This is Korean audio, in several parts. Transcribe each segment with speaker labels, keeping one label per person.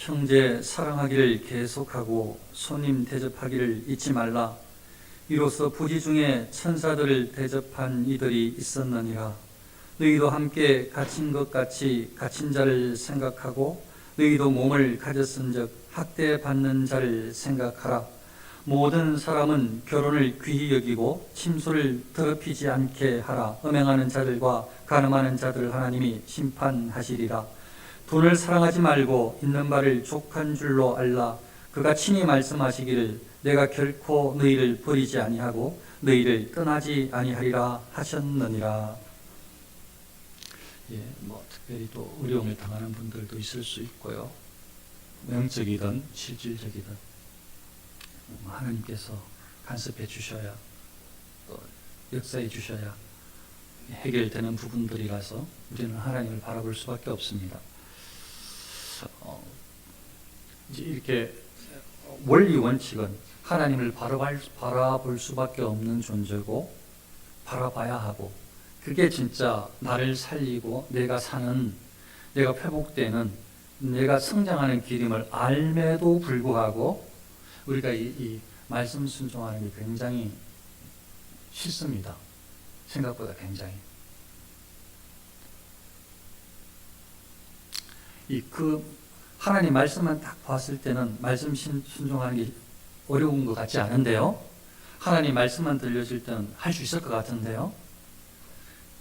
Speaker 1: 형제 사랑하기를 계속하고 손님 대접하기를 잊지 말라. 이로써 부지 중에 천사들을 대접한 이들이 있었느니라. 너희도 함께 갇힌 것 같이 갇힌 자를 생각하고 너희도 몸을 가졌은즉 학대받는 자를 생각하라. 모든 사람은 결혼을 귀히 여기고 침소를 더럽히지 않게 하라. 음행하는 자들과 간음하는 자들을 하나님이 심판하시리라. 돈을 사랑하지 말고 있는 바를 족한 줄로 알라. 그가 친히 말씀하시기를 내가 결코 너희를 버리지 아니하고 너희를 떠나지 아니하리라 하셨느니라. 특별히 또 어려움을 당하는 분들도 있을 수 있고요. 영적이든 실질적이든 하나님께서 간섭해 주셔야 또 역사해 주셔야 해결되는 부분들이라서 우리는 하나님을 바라볼 수밖에 없습니다. 이제 이렇게 원리 원칙은 하나님을 바라볼 수밖에 없는 존재고 바라봐야 하고 그게 진짜 나를 살리고 내가 사는 내가 회복되는 내가 성장하는 길임을 알매도 불구하고 우리가 이 말씀 순종하는 게 굉장히 쉽습니다. 생각보다 굉장히. 하나님 말씀만 딱 봤을 때는 말씀 순종하는 게 어려운 것 같지 않은데요. 하나님 말씀만 들려질 때는 할 수 있을 것 같은데요.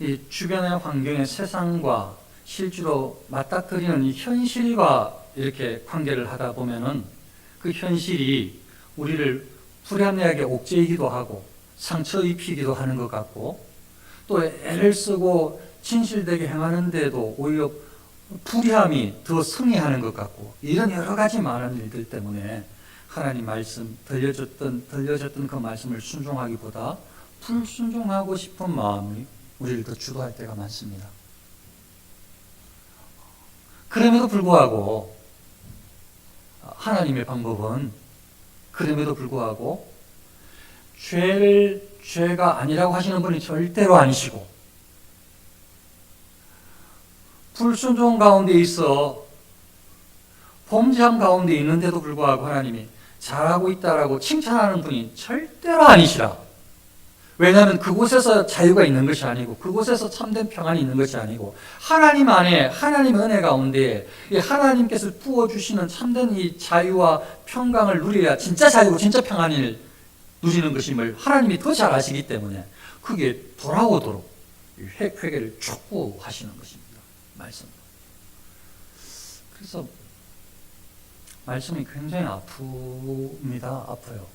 Speaker 1: 이 주변의 환경의 세상과 실제로 맞닥뜨리는 이 현실과 이렇게 관계를 하다 보면은 그 현실이 우리를 불합리하게 옥죄이기도 하고 상처 입히기도 하는 것 같고 또 애를 쓰고 진실되게 행하는데도 오히려 불의함이 더 승리하는 것 같고 이런 여러 가지 많은 일들 때문에 하나님 말씀 들려줬던 그 말씀을 순종하기보다 불순종하고 싶은 마음이 우리를 더 주도할 때가 많습니다. 그럼에도 불구하고 하나님의 방법은 그럼에도 불구하고 죄가 아니라고 하시는 분이 절대로 아니시고 불순종 가운데 있어 범죄함 가운데 있는데도 불구하고 하나님이 잘하고 있다라고 칭찬하는 분이 절대로 아니시라. 왜냐하면 그곳에서 자유가 있는 것이 아니고 그곳에서 참된 평안이 있는 것이 아니고 하나님 안에 하나님의 은혜 가운데 하나님께서 부어주시는 참된 이 자유와 평강을 누려야 진짜 자유고 진짜 평안을 누리는 것임을 하나님이 더 잘 아시기 때문에 그게 돌아오도록 회개를 촉구하시는 것입니다. 말씀. 그래서 말씀이 굉장히 아픕니다. 아파요.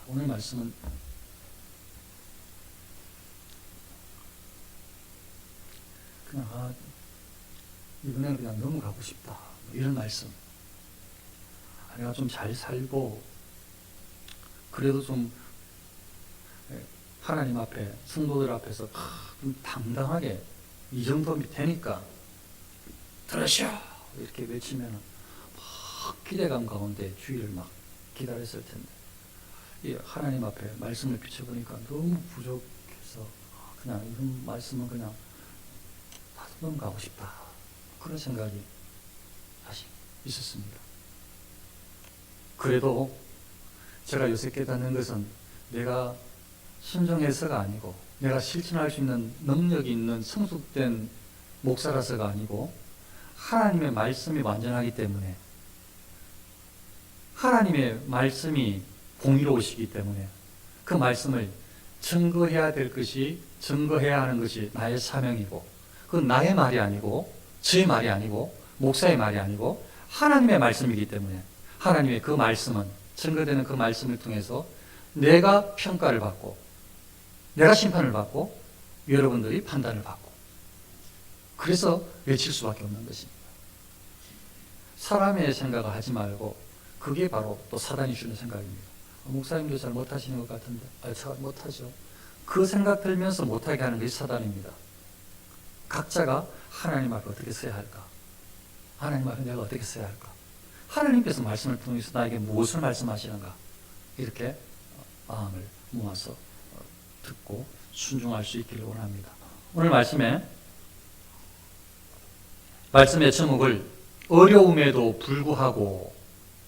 Speaker 1: 오늘 말씀은 그냥 이번에는 그냥 넘어가고 싶다 이런 말씀. 내가 좀 잘 살고 그래도 좀 하나님 앞에 성도들 앞에서 좀 당당하게 이 정도면 되니까 들으시오 이렇게 외치면 막 기대감 가운데 주의를 막 기다렸을 텐데 이 하나님 앞에 말씀을 비춰보니까 너무 부족해서 그냥 이런 말씀은 그냥 다 넘어가고 싶다 그런 생각이 다시 있었습니다. 그래도 제가 요새 깨닫는 것은 내가 순종해서가 아니고 내가 실천할 수 있는 능력이 있는 성숙된 목사라서가 아니고 하나님의 말씀이 완전하기 때문에 하나님의 말씀이 공의로우시기 때문에 그 말씀을 증거해야 될 것이 증거해야 하는 것이 나의 사명이고 그건 나의 말이 아니고 저의 말이 아니고 목사의 말이 아니고 하나님의 말씀이기 때문에 하나님의 그 말씀은 증거되는 그 말씀을 통해서 내가 평가를 받고 내가 심판을 받고 여러분들이 판단을 받고 그래서 외칠 수밖에 없는 것입니다. 사람의 생각을 하지 말고 그게 바로 또 사단이 주는 생각입니다. 목사님도 잘 못하시는 것 같은데 잘 못하죠. 그 생각 들면서 못하게 하는 것이 사단입니다. 각자가 하나님 앞에 어떻게 서야 할까? 하나님 앞에 내가 어떻게 서야 할까? 하나님께서 말씀을 통해서 나에게 무엇을 말씀하시는가? 이렇게 마음을 모아서 듣고 순종할 수 있기를 원합니다. 오늘 말씀에 말씀의 제목을 어려움에도 불구하고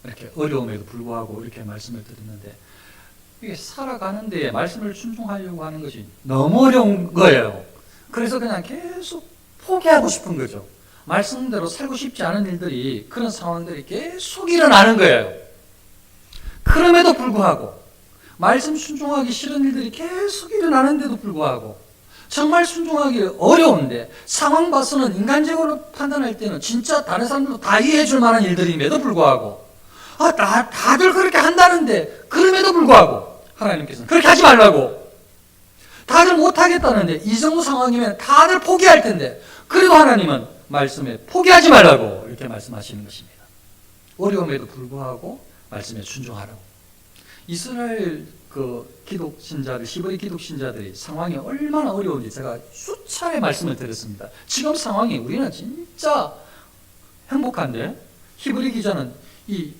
Speaker 1: 이렇게 말씀을 드렸는데, 이게 살아가는 데에 말씀을 순종하려고 하는 것이 너무 어려운 거예요. 그래서 그냥 계속 포기하고 싶은 거죠. 말씀대로 살고 싶지 않은 일들이, 그런 상황들이 계속 일어나는 거예요. 그럼에도 불구하고, 말씀 순종하기 싫은 일들이 계속 일어나는데도 불구하고, 정말 순종하기 어려운데, 상황 봐서는 인간적으로 판단할 때는 진짜 다른 사람들도 다 이해해 줄 만한 일들임에도 불구하고, 다들 그렇게 한다는데, 그럼에도 불구하고 하나님께서는 그렇게 하지 말라고, 다들 못하겠다는데, 이 정도 상황이면 다들 포기할 텐데, 그래도 하나님은 말씀에 포기하지 말라고 이렇게 말씀하시는 것입니다. 어려움에도 불구하고 말씀에 순종하라고. 이스라엘 기독신자들, 히브리 기독신자들이 상황이 얼마나 어려운지 제가 수차례 말씀을 드렸습니다. 지금 상황이 우리는 진짜 행복한데, 히브리 기자는 이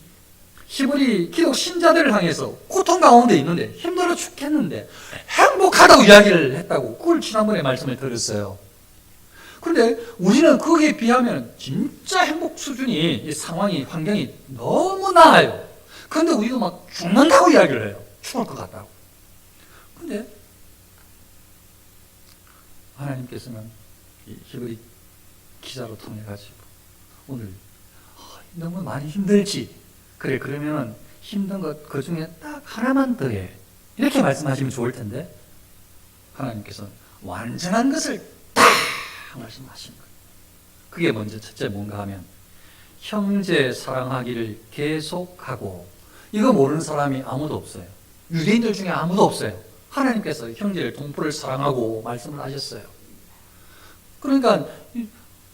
Speaker 1: 히브리 기독신자들을 향해서 고통 가운데 있는데 힘들어 죽겠는데 행복하다고 이야기를 했다고, 그걸 지난번에 말씀을 드렸어요. 그런데 우리는 거기에 비하면 진짜 행복 수준이, 이 상황이, 환경이 너무 나아요. 그런데 우리도 막 죽는다고 이야기를 해요. 죽을 것 같다고. 그런데 하나님께서는 이 히브리 기자로 통해 가지고 오늘 너무 많이 힘들지? 그래, 그러면 힘든 것 그 중에 딱 하나만 더 해. 이렇게 말씀하시면 좋을 텐데, 하나님께서는 완전한 것을 딱 말씀하시는 거예요. 그게 먼저 첫째 뭔가 하면, 형제 사랑하기를 계속하고. 이거 모르는 사람이 아무도 없어요. 유대인들 중에 아무도 없어요. 하나님께서 형제를, 동포를 사랑하고 말씀을 하셨어요. 그러니까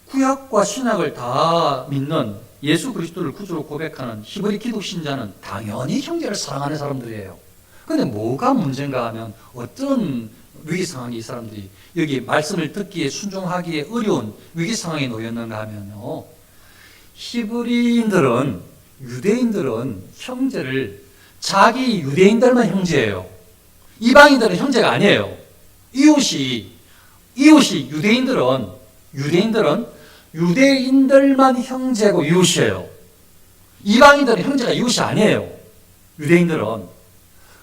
Speaker 1: 구약과 신약을 다 믿는, 예수 그리스도를 구주로 고백하는 히브리 기독신자는 당연히 형제를 사랑하는 사람들이에요. 그런데 뭐가 문제인가 하면, 어떤 위기 상황이 이 사람들이 여기 말씀을 듣기에, 순종하기에 어려운 위기 상황에 놓였는가 하면요, 히브리인들은, 유대인들은 형제를, 자기 유대인들만 형제예요. 이방인들은 형제가 아니에요. 이웃이 유대인들만 형제고 이웃이에요. 이방인들은 형제가 이웃이 아니에요. 유대인들은.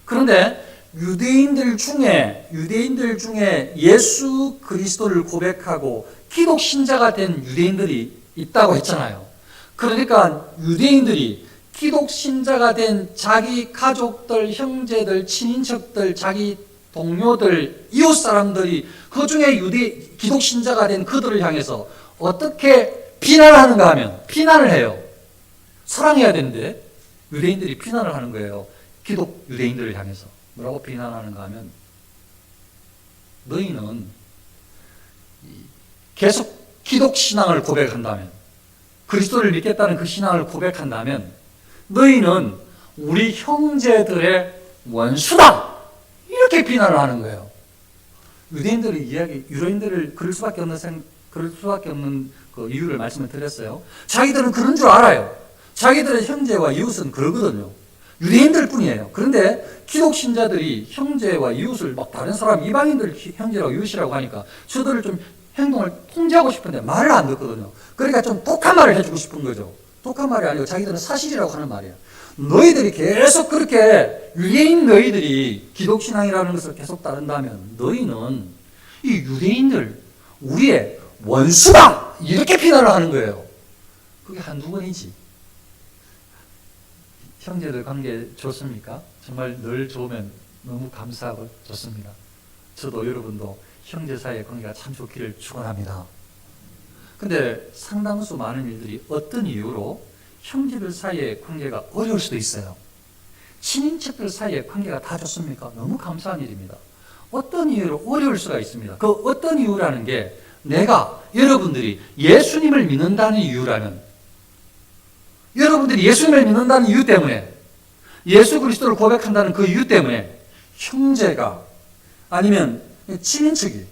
Speaker 1: 그런데 유대인들 중에 예수 그리스도를 고백하고 기독 신자가 된 유대인들이 있다고 했잖아요. 그러니까 유대인들이 기독 신자가 된 자기 가족들, 형제들, 친인척들, 자기 동료들, 이웃 사람들이, 그 중에 기독 신자가 된 그들을 향해서 어떻게 비난하는가 하면, 비난을 해요. 사랑해야 되는데 유대인들이 비난을 하는 거예요. 기독 유대인들을 향해서 뭐라고 비난하는가 하면, 너희는 계속 기독 신앙을 고백한다면, 그리스도를 믿겠다는 그 신앙을 고백한다면, 너희는 우리 형제들의 원수다, 이렇게 비난을 하는 거예요. 유대인들을 그럴 수밖에 없는 그 이유를 말씀을 드렸어요. 자기들은 그런 줄 알아요. 자기들의 형제와 이웃은 그러거든요. 유대인들 뿐이에요. 그런데 기독 신자들이 형제와 이웃을 막 다른 사람, 이방인들 형제라고 이웃이라고 하니까 저들을 좀 행동을 통제하고 싶은데 말을 안 듣거든요. 그러니까 좀 독한 말을 해주고 싶은 거죠. 독한 말이 아니고 자기들은 사실이라고 하는 말이에요. 너희들이 계속 그렇게, 유대인 너희들이 기독신앙이라는 것을 계속 따른다면 너희는 이 유대인들, 우리의 원수다, 이렇게 비난을 하는 거예요. 그게 한두 번이지. 형제들 관계 좋습니까? 정말 늘 좋으면 너무 감사하고 좋습니다. 저도 여러분도 형제 사이의 관계가 참 좋기를 축원합니다. 근데 상당수 많은 일들이 어떤 이유로 형제들 사이의 관계가 어려울 수도 있어요. 친인척들 사이의 관계가 다 좋습니까? 너무 감사한 일입니다. 어떤 이유로 어려울 수가 있습니다. 그 어떤 이유라는 게, 여러분들이 예수님을 믿는다는 이유라면, 여러분들이 예수님을 믿는다는 이유 때문에, 예수 그리스도를 고백한다는 그 이유 때문에 형제가, 아니면 친인척이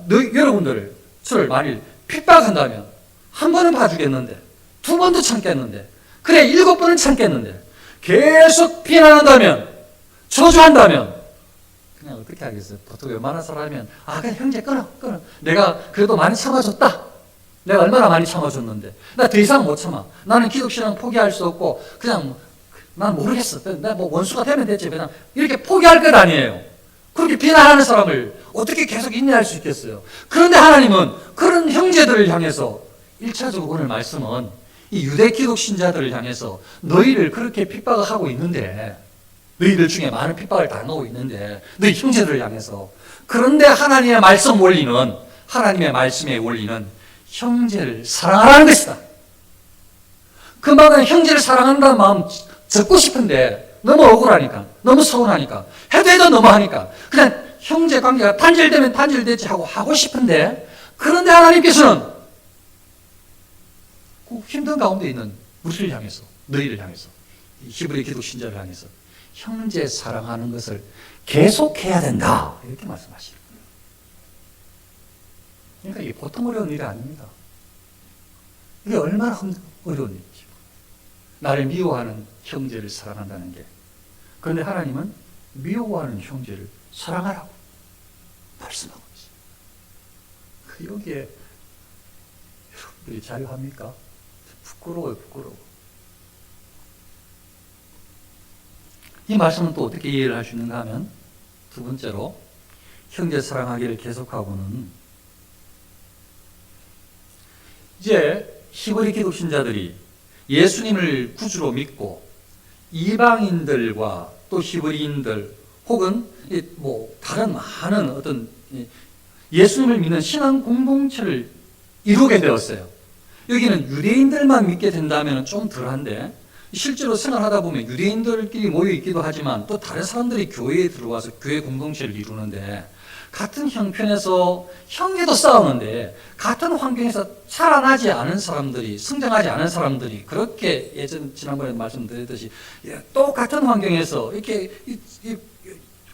Speaker 1: 여러분들을, 저를 만일 핍박한다면 한 번은 봐주겠는데, 두 번도 참겠는데, 그래 7번은 참겠는데, 계속 비난한다면, 저주한다면 그냥 어떻게 하겠어요? 보통 웬만한 사람이면 그냥 형제 끊어. 내가 그래도 많이 참아줬다. 내가 얼마나 많이 참아줬는데. 나 더 이상 못 참아. 나는 기독신앙 포기할 수 없고, 그냥, 난 모르겠어. 내가 뭐 원수가 되면 됐지. 그냥 이렇게 포기할 것 아니에요. 그렇게 비난하는 사람을 어떻게 계속 인내할 수 있겠어요? 그런데 하나님은 그런 형제들을 향해서 1차적으로 오늘 말씀은 이 유대 기독 신자들을 향해서 너희를 그렇게 핍박을 하고 있는데, 너희들 중에 많은 핍박을 당하고 있는데, 너희 형제들을 향해서. 그런데 하나님의 말씀 원리는, 하나님의 말씀의 원리는 형제를 사랑하라는 것이다. 그 말은 형제를 사랑한다는 마음 적고 싶은데 너무 억울하니까, 너무 서운하니까, 해도 너무하니까 그냥 형제 관계가 단절되면 단절되지 하고 싶은데, 그런데 하나님께서는 그 힘든 가운데 있는 우리를 향해서, 너희를 향해서, 히브리 기독 신자를 향해서 형제 사랑하는 것을 계속해야 된다, 이렇게 말씀하시는 거예요. 그러니까 이게 보통 어려운 일이 아닙니다. 이게 얼마나 어려운 일이죠. 나를 미워하는 형제를 사랑한다는 게. 그런데 하나님은 미워하는 형제를 사랑하라고 말씀하고 있어요. 그 여기에 여러분들이 자유합니까? 부끄러워요, 부끄러워. 이 말씀은 또 어떻게 이해를 할 수 있는가 하면, 두 번째로 형제 사랑하기를 계속하고는, 이제 히브리 기독 신자들이 예수님을 구주로 믿고 이방인들과 또 히브리인들 혹은 뭐 다른 많은 어떤 예수님을 믿는 신앙 공동체를 이루게 되었어요. 여기는 유대인들만 믿게 된다면 좀 덜한데, 실제로 생활하다 보면 유대인들끼리 모여 있기도 하지만 또 다른 사람들이 교회에 들어와서 교회 공동체를 이루는데, 같은 형편에서 형제도 싸우는데 같은 환경에서 살아나지 않은 사람들이, 성장하지 않은 사람들이, 그렇게 지난번에 말씀드렸듯이 똑같은 환경에서 이렇게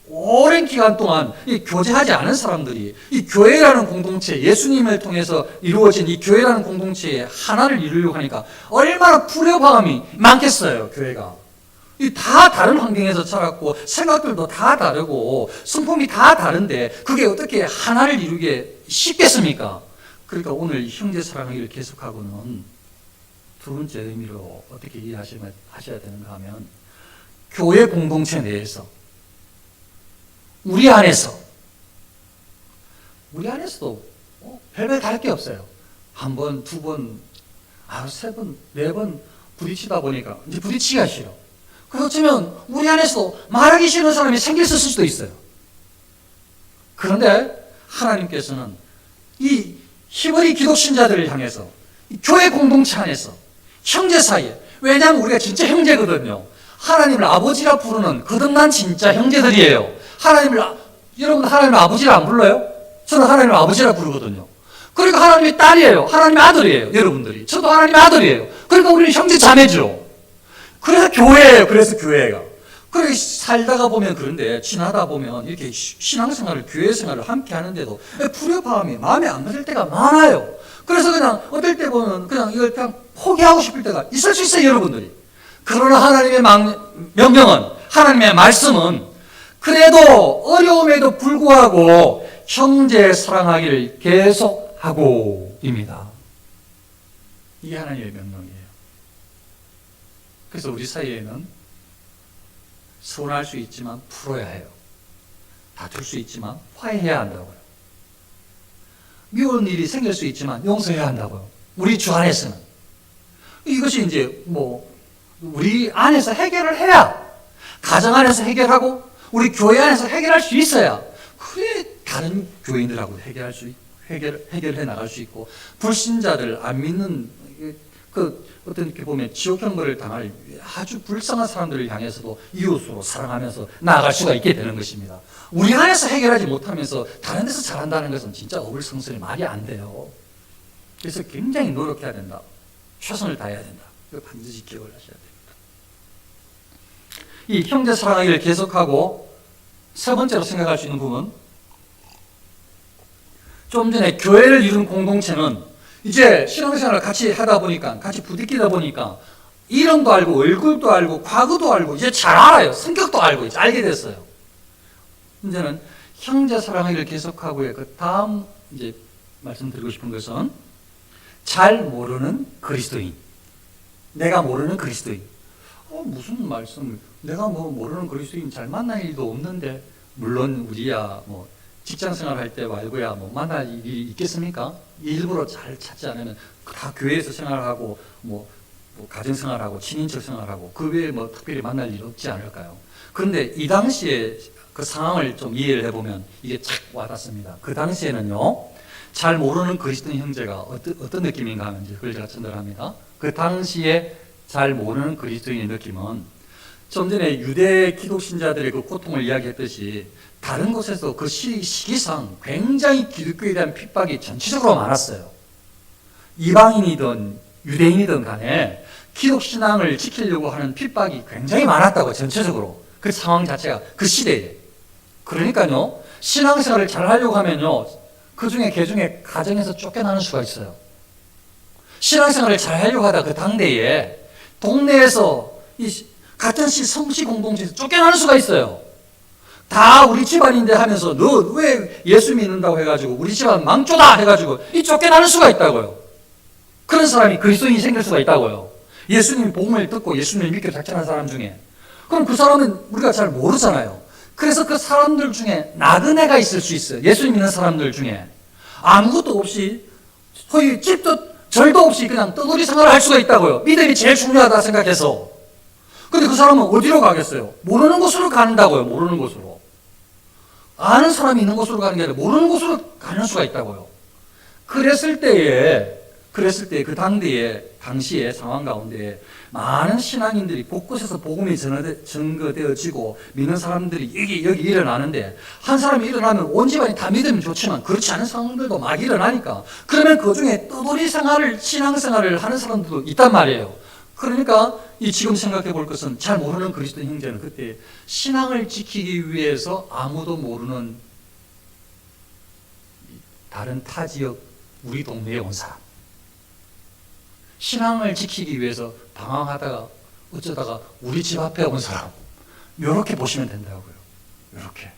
Speaker 1: 오랜 기간 동안 교제하지 않은 사람들이 이 교회라는 공동체, 예수님을 통해서 이루어진 이 교회라는 공동체에 하나를 이루려고 하니까 얼마나 불협화음이 많겠어요, 교회가. 다 다른 환경에서 자랐고 생각들도 다 다르고 성품이 다 다른데 그게 어떻게 하나를 이루게 쉽겠습니까? 그러니까 오늘 형제 사랑하기를 계속하고는 두 번째 의미로 어떻게 이해하셔야 되는가 하면, 교회 공동체 내에서 우리 안에서도 별별 다를 게 없어요. 한 번, 두 번, 세 번, 네 번 부딪히다 보니까 이제 부딪히기가 싫어. 그래서 어쩌면 우리 안에서도 말하기 싫은 사람이 생겼을 수도 있어요. 그런데 하나님께서는 이 히브리 기독 신자들을 향해서, 이 교회 공동체 안에서, 형제 사이에, 왜냐하면 우리가 진짜 형제거든요. 하나님을 아버지라 부르는 거듭난 진짜 형제들이에요. 여러분 하나님을 아버지라 안 불러요? 저는 하나님을 아버지라 부르거든요. 그러니까 하나님의 딸이에요. 하나님의 아들이에요. 여러분들이. 저도 하나님의 아들이에요. 그러니까 우리는 형제 자매죠. 그래서 교회예요. 그래서 교회가. 그렇게 살다가 보면, 그런데 지나다 보면 이렇게 신앙생활을, 교회 생활을 함께 하는데도 불협화음이 마음에 안 맞을 때가 많아요. 그래서 그냥 어떨 때 보면 그냥 이걸 그냥 포기하고 싶을 때가 있을 수 있어요, 여러분들이. 그러나 하나님의 명령은, 하나님의 말씀은 그래도 어려움에도 불구하고 형제 사랑하기를 계속하고입니다. 이게 하나님의 명령이에요. 그래서 우리 사이에는 서운할 수 있지만 풀어야 해요. 다툴 수 있지만 화해해야 한다고요. 미운 일이 생길 수 있지만 용서해야 한다고요. 우리 주 안에서는. 이것이 이제 우리 안에서 해결을 해야, 가정 안에서 해결하고 우리 교회 안에서 해결할 수 있어야, 그래 다른 교인들하고 해결해 나갈 수 있고, 불신자들, 안 믿는 어떻게 보면 지옥 형벌을 당할 아주 불쌍한 사람들을 향해서도 이웃으로 사랑하면서 나아갈 수가 있게 되는 것입니다. 우리 안에서 해결하지 못하면서 다른 데서 잘한다는 것은 진짜 어불성설이 말이 안 돼요. 그래서 굉장히 노력해야 된다. 최선을 다해야 된다. 이거 반드시 기억을 하셔야 됩니다. 이 형제 사랑하기를 계속하고, 세 번째로 생각할 수 있는 부분, 좀 전에 교회를 이룬 공동체는 이제 신앙생활을 같이 하다 보니까, 같이 부딪히다 보니까 이름도 알고 얼굴도 알고 과거도 알고 이제 잘 알아요. 성격도 알고 이제 알게 됐어요. 이제는 형제 사랑하기를 계속하고의 그 다음 이제 말씀드리고 싶은 것은, 잘 모르는 그리스도인. 내가 모르는 그리스도인. 무슨 말씀? 내가 뭐 모르는 그리스도인 잘 만날 일도 없는데, 물론 우리야 뭐 직장 생활할 때 말고야 뭐 만날 일이 있겠습니까? 일부러 잘 찾지 않으면 다 교회에서 생활하고 뭐 가정 생활하고 친인척 생활하고 그 외에 뭐 특별히 만날 일 없지 않을까요? 그런데 이 당시에 그 상황을 좀 이해를 해보면 이게 착 와닿습니다. 그 당시에는요, 잘 모르는 그리스도인 형제가 어떤 느낌인가 하면 이제 그걸 제가 전달합니다. 그 당시에 잘 모르는 그리스도인의 느낌은 좀 전에 유대 기독신자들의 그 고통을 이야기했듯이 다른 곳에서 그 시기상 굉장히 기독교에 대한 핍박이 전체적으로 많았어요. 이방인이든 유대인이든 간에 기독신앙을 지키려고 하는 핍박이 굉장히 많았다고, 전체적으로. 그 상황 자체가 그 시대에. 그러니까요, 신앙생활을 잘 하려고 하면요, 그 중에 개중에 가정에서 쫓겨나는 수가 있어요. 신앙생활을 잘 하려고 하다 그 당대에 동네에서 같은 성시 공동체에서 쫓겨나는 수가 있어요. 다 우리 집안인데 하면서 너 왜 예수 믿는다고 해가지고 우리 집안 망조다 해가지고 쫓겨나는 수가 있다고요. 그런 사람이 그리스도인이 생길 수가 있다고요. 예수님 복음을 듣고 예수님을 믿게 작정한 사람 중에. 그럼 그 사람은 우리가 잘 모르잖아요. 그래서 그 사람들 중에 나그네가 있을 수 있어요. 예수 믿는 사람들 중에 아무것도 없이 거의 집도 절도 없이 그냥 떠돌이 생활을 할 수가 있다고요. 믿음이 제일 중요하다 생각해서. 근데 그 사람은 어디로 가겠어요? 모르는 곳으로 간다고요. 모르는 곳으로. 아는 사람이 있는 곳으로 가는 게 아니라 모르는 곳으로 가는 수가 있다고요. 그랬을 때에 그 당시의 상황 가운데 많은 신앙인들이 곳곳에서 복음이 증거되어지고 믿는 사람들이 여기 일어나는데, 한 사람이 일어나면 온 집안이 다 믿으면 좋지만 그렇지 않은 상황들도 막 일어나니까, 그러면 그 중에 떠돌이 신앙생활을 하는 사람들도 있단 말이에요. 그러니까 지금 생각해 볼 것은, 잘 모르는 그리스도 형제는 그때 신앙을 지키기 위해서 아무도 모르는 다른 타 지역 우리 동네에 온 사람, 신앙을 지키기 위해서 방황하다가 어쩌다가 우리 집 앞에 온 사람, 이렇게 보시면 된다고요. 이렇게.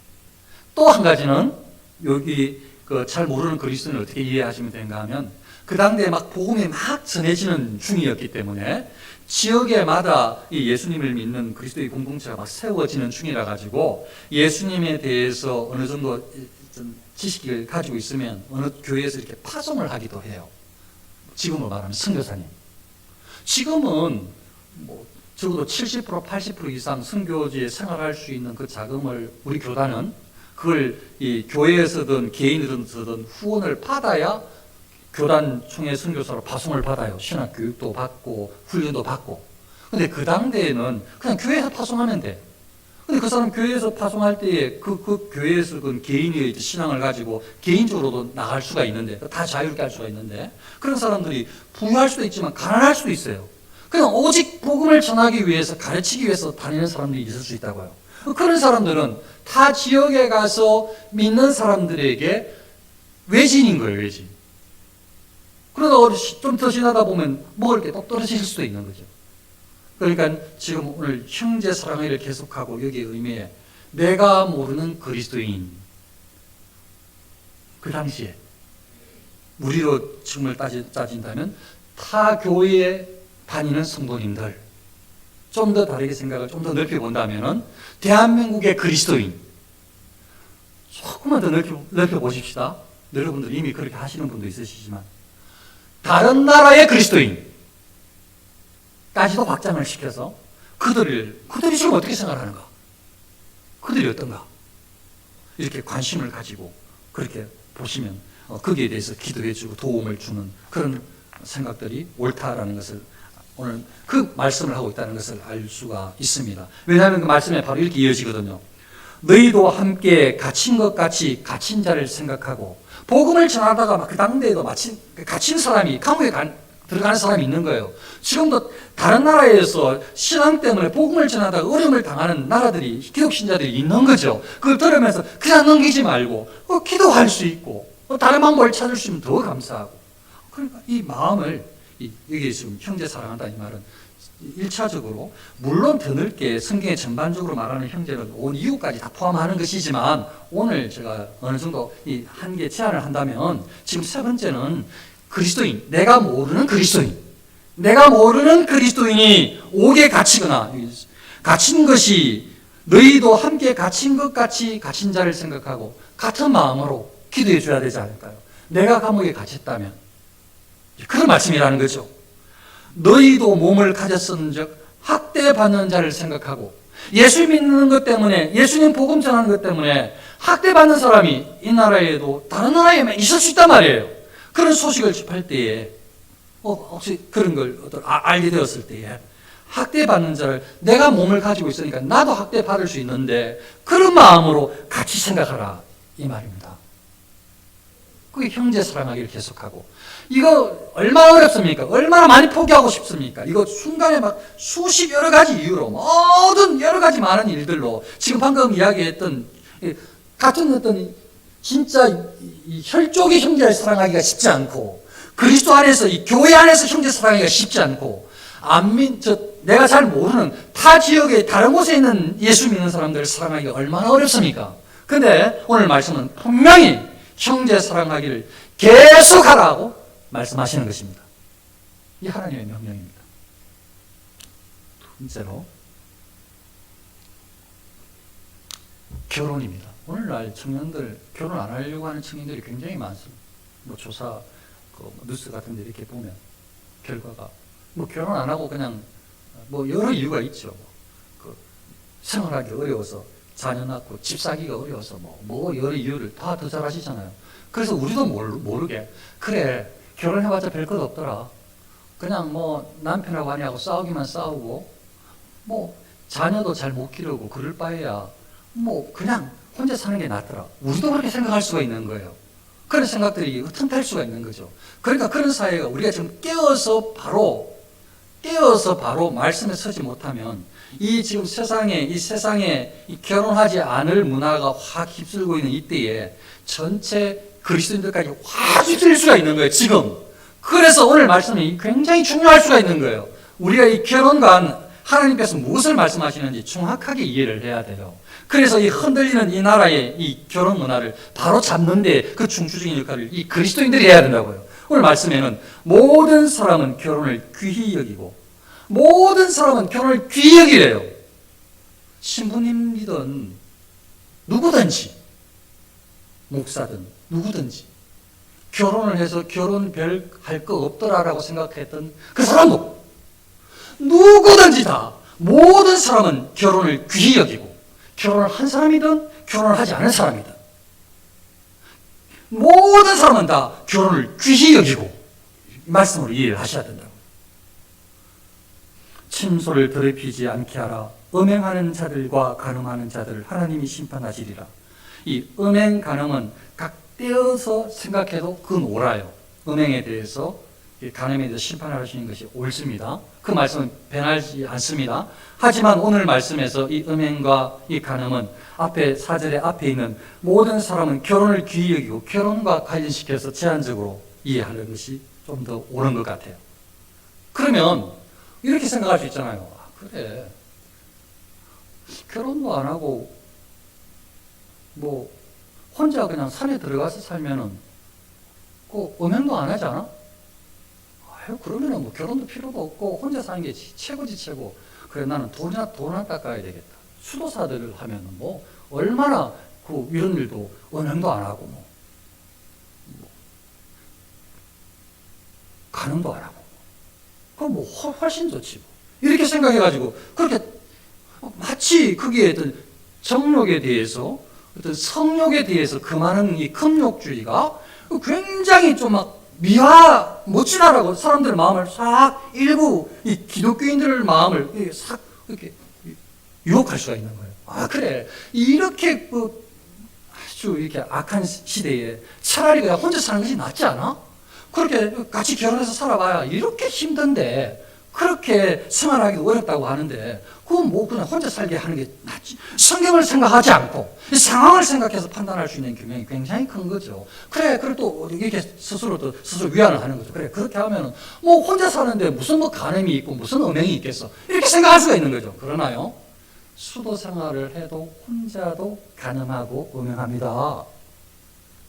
Speaker 1: 또 한 가지는, 여기 잘 모르는 그리스도인을 어떻게 이해하시면 되는가 하면, 그 당대에 막 복음이 막 전해지는 중이었기 때문에 지역에마다 이 예수님을 믿는 그리스도의 공동체가 막 세워지는 중이라 가지고 예수님에 대해서 어느 정도 좀 지식을 가지고 있으면 어느 교회에서 이렇게 파송을 하기도 해요. 지금으로 말하면 선교사님. 지금은 뭐 적어도 70% 80% 이상 선교지에 생활할 수 있는 그 자금을 우리 교단은 그걸 이 교회에서든 개인으로든 후원을 받아야 교단 총회 선교사로 파송을 받아요. 신학 교육도 받고 훈련도 받고. 근데 그 당대에는 그냥 교회에서 파송하면 돼. 근데 그 사람 교회에서 파송할 때에 그 교회에서 그 개인의 신앙을 가지고 개인적으로도 나갈 수가 있는데, 다 자유롭게 할 수가 있는데, 그런 사람들이 부유할 수도 있지만 가난할 수도 있어요. 그냥 오직 복음을 전하기 위해서, 가르치기 위해서 다니는 사람들이 있을 수 있다고요. 그런 사람들은 타 지역에 가서 믿는 사람들에게 외진인 거예요, 외진. 그러다 좀 더 지나다 보면 먹을 게 또 떨어질 수도 있는 거죠. 그러니까 지금 오늘 형제 사랑을 계속하고 여기에 의미에 내가 모르는 그리스도인, 그 당시에 우리로 정말 따진다면 타 교회에 다니는 성도님들, 좀 더 다르게 생각을 좀 더 넓혀 본다면은 대한민국의 그리스도인, 조금만 더 넓혀 보십시다. 여러분들 이미 그렇게 하시는 분도 있으시지만 다른 나라의 그리스도인까지도 확장을 시켜서 그들이 지금 어떻게 생각하는가, 그들이 어떤가, 이렇게 관심을 가지고 그렇게 보시면 거기에 대해서 기도해주고 도움을 주는 그런 생각들이 옳다라는 것을, 오늘 그 말씀을 하고 있다는 것을 알 수가 있습니다. 왜냐하면 그 말씀에 바로 이렇게 이어지거든요. 너희도 함께 갇힌 것 같이 갇힌 자를 생각하고, 복음을 전하다가 막 그 당대에도 마침 갇힌 사람이, 감옥에 들어가는 사람이 있는 거예요. 지금도 다른 나라에서 신앙 때문에 복음을 전하다가 어려움을 당하는 나라들이, 기독신자들이 있는 거죠. 그걸 들으면서 그냥 넘기지 말고 기도할 수 있고 다른 방법을 찾을 수 있으면 더 감사하고. 그러니까 이 마음을, 여기 지금 형제 사랑한다 이 말은 1차적으로, 물론 더 넓게 성경에 전반적으로 말하는 형제는 온 이웃까지 다 포함하는 것이지만, 오늘 제가 어느 정도 이 한계 제안을 한다면, 지금 세 번째는 그리스도인, 내가 모르는 그리스도인, 내가 모르는 그리스도인이 옥에 갇히거나 갇힌 것이 너희도 함께 갇힌 것 같이 갇힌 자를 생각하고 같은 마음으로 기도해 줘야 되지 않을까요? 내가 감옥에 갇혔다면 그런 말씀이라는 거죠. 너희도 몸을 가졌은즉 학대받는 자를 생각하고 예수 믿는 것 때문에, 예수님 복음 전하는 것 때문에 학대받는 사람이 이 나라에도 다른 나라에 있을 수 있단 말이에요. 그런 소식을 접할 때에 혹시 그런 걸 알게 되었을 때에 학대받는 자를, 내가 몸을 가지고 있으니까 나도 학대받을 수 있는데 그런 마음으로 같이 생각하라 이 말입니다. 그게 형제 사랑하기를 계속하고, 이거 얼마나 어렵습니까? 얼마나 많이 포기하고 싶습니까? 이거 순간에 막 수십 여러 가지 이유로 모든 여러 가지 많은 일들로 지금 방금 이야기했던 같은 어떤 진짜 이 혈족의 형제를 사랑하기가 쉽지 않고, 그리스도 안에서 이 교회 안에서 형제 사랑하기가 쉽지 않고, 내가 잘 모르는 타 지역의 다른 곳에 있는 예수 믿는 사람들을 사랑하기가 얼마나 어렵습니까? 근데 오늘 말씀은 분명히 형제 사랑하기를 계속하라고 말씀하시는 것입니다. 이 하나님의 명령입니다. 두 번째로 결혼입니다. 오늘날 청년들, 결혼 안 하려고 하는 청년들이 굉장히 많습니다. 조사, 뉴스 같은 데 이렇게 보면 결과가 결혼 안 하고 그냥 여러 이유가 있죠. 생활하기 어려워서, 자녀 낳고 집 사기가 어려워서 여러 이유를 다 더 잘 아시잖아요. 그래서 우리도 모르게 그래, 결혼해봤자 별것 없더라, 그냥 남편하고 아내하고 싸우기만 싸우고 자녀도 잘 못 기르고 그럴 바에야 그냥 혼자 사는 게 낫더라, 우리도 그렇게 생각할 수가 있는 거예요. 그런 생각들이 틈탈 수가 있는 거죠. 그러니까 그런 사회가 우리가 지금 깨어서 바로 말씀에 서지 못하면 지금 세상에 결혼하지 않을 문화가 확 휩쓸고 있는 이때에 전체 그리스도인들까지 확 휩쓸릴 수가 있는 거예요, 지금. 그래서 오늘 말씀이 굉장히 중요할 수가 있는 거예요. 우리가 이 결혼과 하나님께서 무엇을 말씀하시는지 정확하게 이해를 해야 돼요. 그래서 이 흔들리는 이 나라의 이 결혼 문화를 바로 잡는데 그 중추적인 역할을 이 그리스도인들이 해야 된다고요. 오늘 말씀에는 모든 사람은 결혼을 귀히 여기고, 모든 사람은 결혼을 귀히 여기래요. 신부님이든 누구든지, 목사든 누구든지, 결혼을 해서 결혼 별 할 거 없더라라고 생각했던 그 사람도, 누구든지 다, 모든 사람은 결혼을 귀히 여기고, 결혼을 한 사람이든 결혼을 하지 않은 사람이든 모든 사람은 다 결혼을 귀히 여기고, 말씀으로 이해를 하셔야 된다고. 침소를 더럽히지 않게 하라. 음행하는 자들과 간음하는 자들을 하나님이 심판하시리라. 이 음행, 간음은 각되어서 생각해도 그건 옳아요. 음행에 대해서, 간음에 대해서 심판하시는 것이 옳습니다. 그 말씀은 변하지 않습니다. 하지만 오늘 말씀에서 이 음행과 이 간음은 앞에 4절에 앞에 있는 모든 사람은 결혼을 귀히 여기고, 결혼과 관련시켜서 제한적으로 이해하는 것이 좀 더 옳은 것 같아요. 그러면 이렇게 생각할 수 있잖아요. 그래, 결혼도 안 하고 혼자 그냥 산에 들어가서 살면은 음행도 안 하지 않아? 그러면은 결혼도 필요도 없고 혼자 사는 게 최고지 최고. 그래, 나는 돈이나 닦아야 되겠다. 수도사들을 하면은 얼마나 이런 일도 음행도 안 하고 간음도 안 하고 훨씬 좋지. 이렇게 생각해가지고 그렇게 마치 거기에 어떤 정욕에 대해서, 어떤 성욕에 대해서 그 많은 이 금욕주의가 굉장히 좀 멋지다라고 사람들의 마음을 싹, 일부 이 기독교인들의 마음을 싹 이렇게 유혹할 수가 있는 거예요. 그래, 이렇게 아주 이렇게 악한 시대에 차라리 그냥 혼자 사는 것이 낫지 않아? 그렇게 같이 결혼해서 살아봐야 이렇게 힘든데, 그렇게 생활하기 어렵다고 하는데, 그건 그냥 혼자 살게 하는 게 낫지. 성경을 생각하지 않고 이 상황을 생각해서 판단할 수 있는 경향이 굉장히 큰 거죠. 그래, 또 이렇게 스스로 위안을 하는 거죠. 그래, 그렇게 하면은 혼자 사는데 무슨 간음이 있고 무슨 음행이 있겠어, 이렇게 생각할 수가 있는 거죠. 그러나요, 수도 생활을 해도 혼자도 간음하고 음행합니다.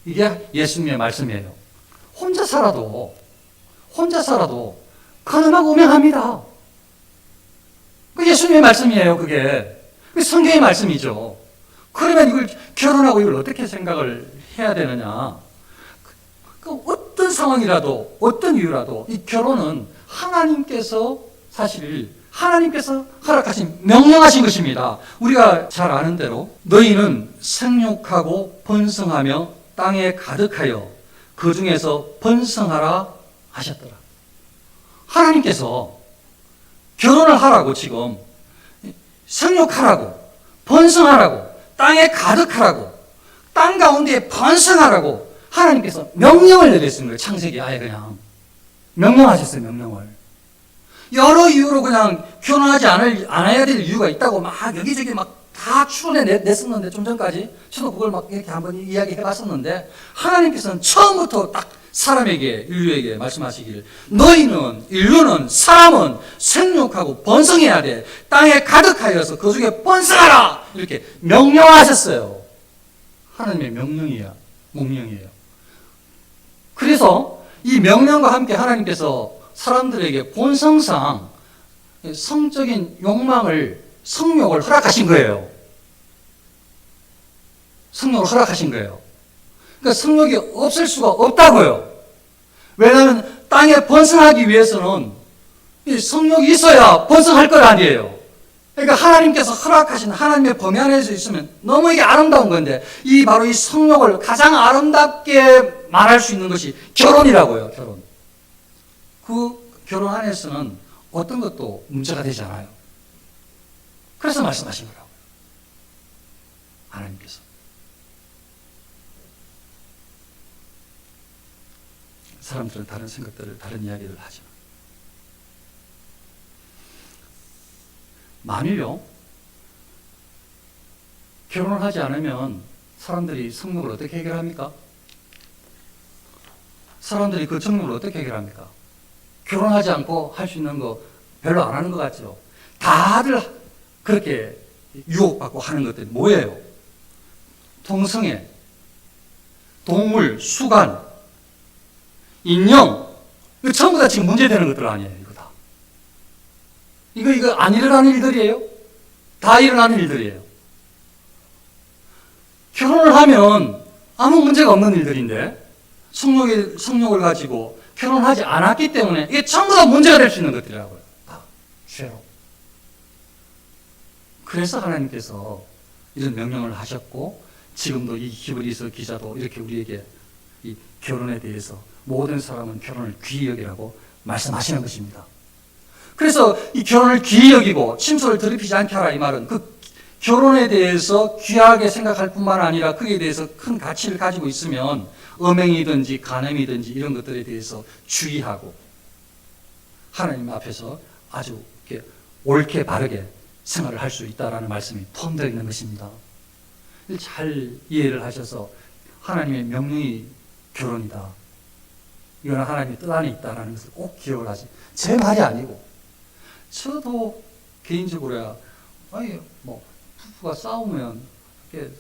Speaker 1: 이게 예수님의 말씀이에요. 혼자 살아도 혼자 살아도 가늠하고 음행합니다. 그 예수님의 말씀이에요, 그게. 그 성경의 말씀이죠. 그러면 이걸 결혼하고 이걸 어떻게 생각을 해야 되느냐. 어떤 상황이라도, 어떤 이유라도 이 결혼은 하나님께서 허락하신, 명령하신 것입니다. 우리가 잘 아는 대로 너희는 생육하고 번성하며 땅에 가득하여 그 중에서 번성하라 하셨더라. 하나님께서 결혼을 하라고 지금 생육하라고 번성하라고 땅에 가득하라고 땅 가운데 번성하라고 하나님께서 명령을 내렸습니다. 거예요. 창세기 아예 그냥 명령하셨어요. 명령을. 여러 이유로 그냥 결혼하지 않아야 될 이유가 있다고 막 여기저기 막 다 추론해 냈었는데 좀 전까지 저도 그걸 막 이렇게 한번 이야기해 봤었는데 하나님께서는 처음부터 딱 사람에게 인류에게 말씀하시길 인류는 사람은 생육하고 번성해야 돼. 땅에 가득하여서 그 중에 번성하라 이렇게 명령하셨어요. 하나님의 명령이에요. 그래서 이 명령과 함께 하나님께서 사람들에게 본성상 성적인 성욕을 허락하신 거예요. 성욕을 허락하신 거예요. 그러니까 성욕이 없을 수가 없다고요. 왜냐하면 땅에 번성하기 위해서는 이 성욕이 있어야 번성할 것 아니에요. 그러니까 하나님께서 허락하신 하나님의 범위 안에서 있으면 너무 이게 아름다운 건데 바로 이 성욕을 가장 아름답게 말할 수 있는 것이 결혼이라고요. 결혼. 그 결혼 안에서는 어떤 것도 문제가 되지 않아요. 그래서 말씀하신 거라고요. 하나님께서. 사람들은 다른 생각들을, 다른 이야기를 하지만 만일요 결혼을 하지 않으면 사람들이 성욕을 어떻게 해결합니까? 사람들이 그 성욕을 어떻게 해결합니까? 결혼하지 않고 할 수 있는 거 별로 안 하는 것 같죠? 다들 그렇게 유혹받고 하는 것들이 뭐예요? 동성애, 동물, 수간, 인형, 이거 전부 다 지금 문제되는 것들 아니에요, 이거 다. 이거 안 일어나는 일들이에요? 다 일어나는 일들이에요. 결혼을 하면 아무 문제가 없는 일들인데, 성욕을 가지고 결혼하지 않았기 때문에 이게 전부 다 문제가 될 수 있는 것들이라고요. 다 죄로. 그래서 하나님께서 이런 명령을 하셨고, 지금도 이 히브리서 기자도 이렇게 우리에게 이 결혼에 대해서 모든 사람은 결혼을 귀히 여기라고 말씀하시는 것입니다. 그래서 이 결혼을 귀히 여기고 침소를 더럽히지 않게 하라 이 말은 그 결혼에 대해서 귀하게 생각할 뿐만 아니라 그에 대해서 큰 가치를 가지고 있으면 음행이든지 간음이든지 이런 것들에 대해서 주의하고 하나님 앞에서 아주 이렇게 옳게 바르게 생활을 할 수 있다라는 말씀이 포함되어 있는 것입니다. 잘 이해를 하셔서 하나님의 명령이 결혼이다. 이건 하나님의 뜻 안에 있다는 것을 꼭 기억을 하지. 제 말이 아니고. 저도 개인적으로야, 부부가 싸우면, 이렇게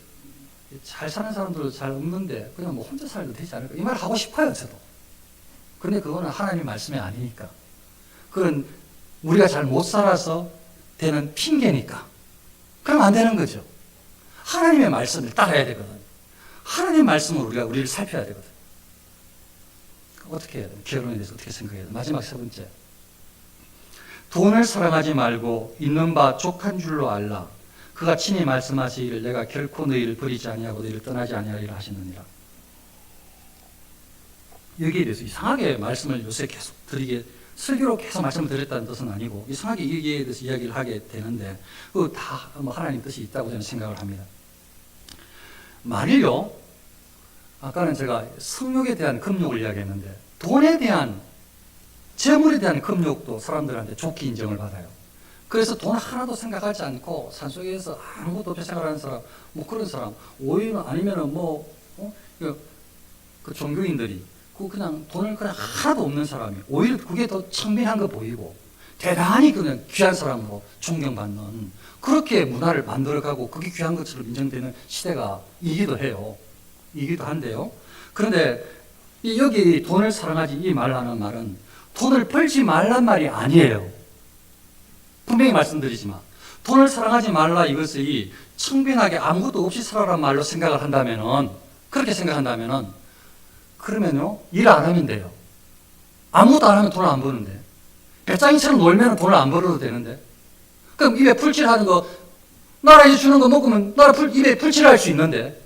Speaker 1: 잘 사는 사람들도 잘 없는데, 그냥 혼자 살도 되지 않을까. 이 말 하고 싶어요, 저도. 그런데 그거는 하나님의 말씀이 아니니까. 그건 우리가 잘 못 살아서 되는 핑계니까. 그럼 안 되는 거죠. 하나님의 말씀을 따라야 되거든. 하나님의 말씀으로 우리를 살펴야 되거든. 어떻게 해야 돼? 결혼에 대해서 어떻게 생각해야 돼? 마지막 세 번째. 돈을 사랑하지 말고 있는 바 족한 줄로 알라. 그가 친히 말씀하시기를 내가 결코 너희를 버리지 아니하고 너희를 떠나지 아니하리라 하시느니라. 여기에 대해서 이상하게 말씀을 요새 계속 설교로 계속 말씀을 드렸다는 뜻은 아니고 이상하게 여기에 대해서 이야기를 하게 되는데 그거 다 하나님 뜻이 있다고 저는 생각을 합니다. 만일요, 아까는 제가 성욕에 대한 금욕을 이야기했는데 돈에 대한 재물에 대한 금욕도 사람들한테 좋게 인정을 받아요. 그래서 돈 하나도 생각하지 않고 산속에서 아무것도 없이 생활하는 사람, 그런 사람, 오히려 아니면은 그 종교인들이 그냥 돈을 그냥 하나도 없는 사람이 오히려 그게 더 청빈한 거 보이고 대단히 그냥 귀한 사람으로 존경받는 그렇게 문화를 만들어가고 그게 귀한 것처럼 인정되는 시대가 이기도 해요. 이기도 한데요. 그런데 여기 돈을 사랑하지 이 말하는 말은 돈을 벌지 말란 말이 아니에요. 분명히 말씀드리지만 돈을 사랑하지 말라 이것이 청빈하게 아무것도 없이 살아란 말로 생각을 한다면은, 그렇게 생각한다면은, 그러면요 일 안 하면 돼요. 아무것도 안 하면 돈을 안 버는데, 배짱이처럼 놀면 돈을 안 벌어도 되는데, 그럼 입에 풀칠하는 거, 나라에서 주는 거 먹으면 입에 풀칠할 수 있는데,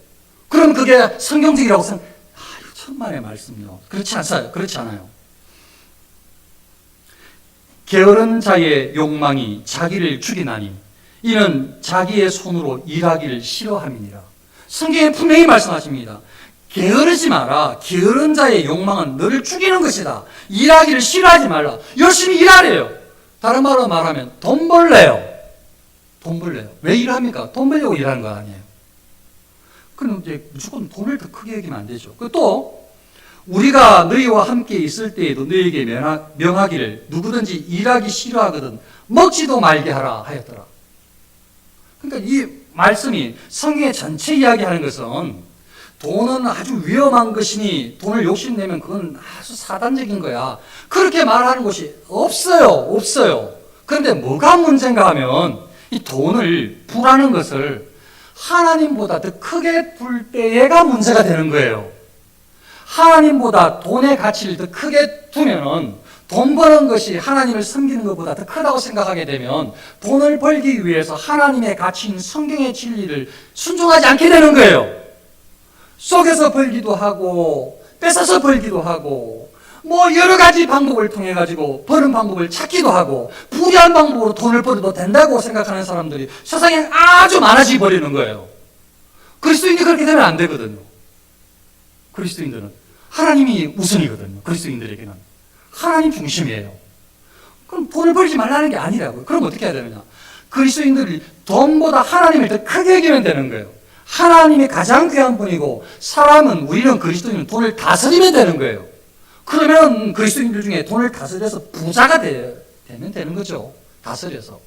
Speaker 1: 그럼 그게 성경적이라고 생각? 이거 천만의 말씀이요. 그렇지 않아요. 그렇지 않아요. 게으른 자의 욕망이 자기를 죽이나니 이는 자기의 손으로 일하기를 싫어함이니라. 성경에 분명히 말씀하십니다. 게으르지 마라. 게으른 자의 욕망은 너를 죽이는 것이다. 일하기를 싫어하지 말라. 열심히 일하래요. 다른 말로 말하면 돈 벌래요. 돈 벌래요. 왜 일합니까? 돈 벌려고 일하는 거 아니에요. 그럼 이제 무조건 돈을 더 크게 여기면 안 되죠. 또 우리가 너희와 함께 있을 때에도 너희에게 명하기를 누구든지 일하기 싫어하거든 먹지도 말게 하라 하였더라. 그러니까 이 말씀이 성경의 전체 이야기하는 것은 돈은 아주 위험한 것이니 돈을 욕심내면 그건 아주 사단적인 거야. 그렇게 말하는 곳이 없어요. 없어요. 그런데 뭐가 문제인가 하면 이 돈을 부라는 것을 하나님보다 더 크게 둘 때가 문제가 되는 거예요. 하나님보다 돈의 가치를 더 크게 두면은 돈 버는 것이 하나님을 섬기는 것보다 더 크다고 생각하게 되면 돈을 벌기 위해서 하나님의 가치인 성경의 진리를 순종하지 않게 되는 거예요. 속여서 벌기도 하고 뺏어서 벌기도 하고 뭐 여러 가지 방법을 통해 가지고 버는 방법을 찾기도 하고 불의한 방법으로 돈을 벌어도 된다고 생각하는 사람들이 세상에 아주 많아져 버리는 거예요. 그리스도인이 그렇게 되면 안 되거든요. 그리스도인들은 하나님이 우선이거든요. 그리스도인들에게는 하나님 중심이에요. 그럼 돈을 벌지 말라는 게 아니라고요. 그럼 어떻게 해야 되느냐? 그리스도인들이 돈보다 하나님을 더 크게 여기면 되는 거예요. 하나님이 가장 귀한 분이고 우리는 그리스도인은 돈을 다스리면 되는 거예요. 그러면 그리스도인들 중에 돈을 다스려서 부자가 되면 되는 거죠. 다스려서.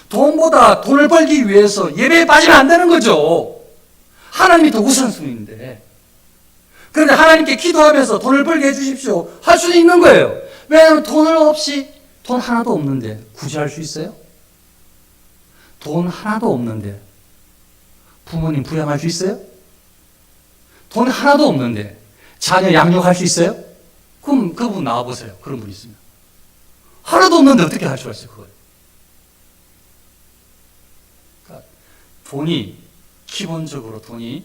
Speaker 1: 돈보다 돈을 벌기 위해서 예배에 빠지면 안 되는 거죠. 하나님이 더 우선순위인데. 그런데 하나님께 기도하면서 돈을 벌게 해주십시오. 할 수는 있는 거예요. 왜냐하면 돈 하나도 없는데 구제할 수 있어요? 돈 하나도 없는데 부모님 부양할 수 있어요? 돈 하나도 없는데 자녀 양육할 수 있어요? 그럼 그분 나와보세요. 그런 분 있으면. 하나도 없는데 어떻게 할 수가 있어요, 그걸? 그러니까 기본적으로 돈이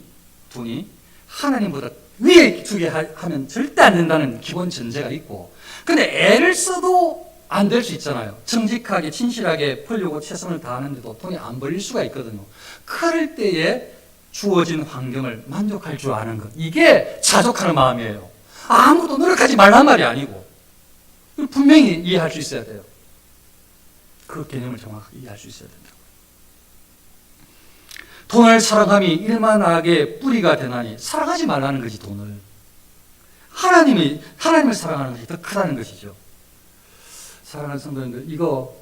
Speaker 1: 하나님보다 위에 두게 하면 절대 안 된다는 기본 전제가 있고, 근데 애를 써도 안 될 수 있잖아요. 정직하게, 친실하게 벌려고 최선을 다하는데도 돈이 안 벌릴 수가 있거든요. 그럴 때에 주어진 환경을 만족할 줄 아는 것. 이게 자족하는 마음이에요. 아무도 노력하지 말란 말이 아니고, 분명히 이해할 수 있어야 돼요. 그 개념을 정확하게 이해할 수 있어야 된다고. 돈을 사랑함이 일만하게 뿌리가 되나니 사랑하지 말라는 거지, 돈을. 하나님을 사랑하는 것이 더 크다는 것이죠. 사랑하는 성도님들, 이거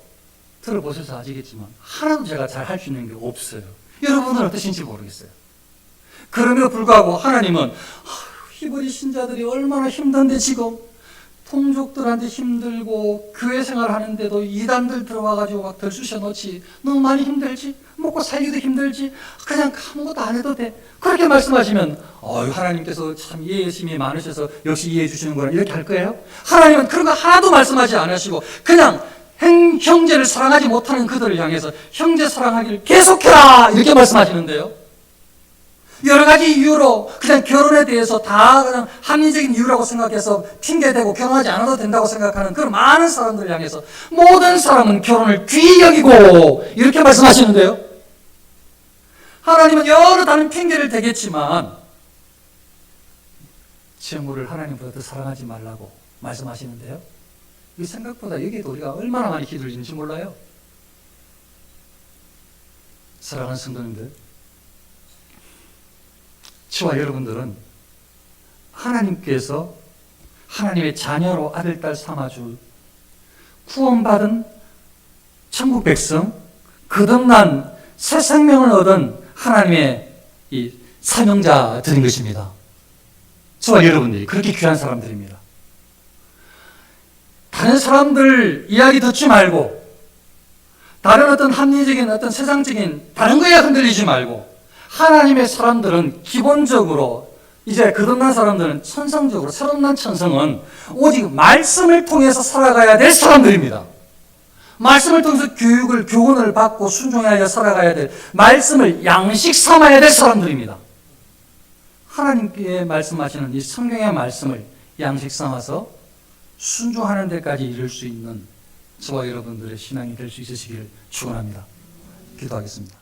Speaker 1: 들어보셔서 아시겠지만 하나도 제가 잘 할 수 있는 게 없어요. 여러분은 어떠신지 모르겠어요. 그럼에도 불구하고 하나님은 히브리 신자들이 얼마나 힘든데 지금 통족들한테 힘들고 교회 생활하는데도 이단들 들어와가지고 막 덜쑤셔 놓지, 너무 많이 힘들지, 먹고 살기도 힘들지, 그냥 아무것도 안 해도 돼. 그렇게 말씀하시면 하나님께서 참 이해심이 많으셔서 역시 이해해 주시는구나 이렇게 할 거예요? 하나님은 그런 거 하나도 말씀하지 않으시고 그냥 형제를 사랑하지 못하는 그들을 향해서 형제 사랑하기를 계속해라 이렇게 말씀하시는데요. 여러 가지 이유로 그냥 결혼에 대해서 다 그냥 합리적인 이유라고 생각해서 핑계대고 결혼하지 않아도 된다고 생각하는 그런 많은 사람들을 향해서 모든 사람은 결혼을 귀히 여기고 이렇게 말씀하시는데요. 하나님은 여러 다른 핑계를 대겠지만 재물을 하나님보다 더 사랑하지 말라고 말씀하시는데요. 이 생각보다 여기에도 우리가 얼마나 많이 기울이는지 몰라요. 사랑하는 성도님들, 저와 여러분들은 하나님께서 하나님의 자녀로 아들, 딸 삼아줄 구원받은 천국 백성, 거듭난 새 생명을 얻은 하나님의 이 사명자들인 것입니다. 저와 여러분들이 그렇게 귀한 사람들입니다. 다른 사람들 이야기 듣지 말고, 다른 어떤 합리적인 어떤 세상적인 다른 거에 흔들리지 말고, 하나님의 사람들은 기본적으로 이제 거듭난 사람들은 천성적으로, 새로 난 천성은 오직 말씀을 통해서 살아가야 될 사람들입니다. 말씀을 통해서 교훈을 받고 순종하여 살아가야 될, 말씀을 양식 삼아야 될 사람들입니다. 하나님께 말씀하시는 이 성경의 말씀을 양식 삼아서 순종하는 데까지 이를 수 있는 저와 여러분들의 신앙이 될 수 있으시기를 축원합니다. 기도하겠습니다.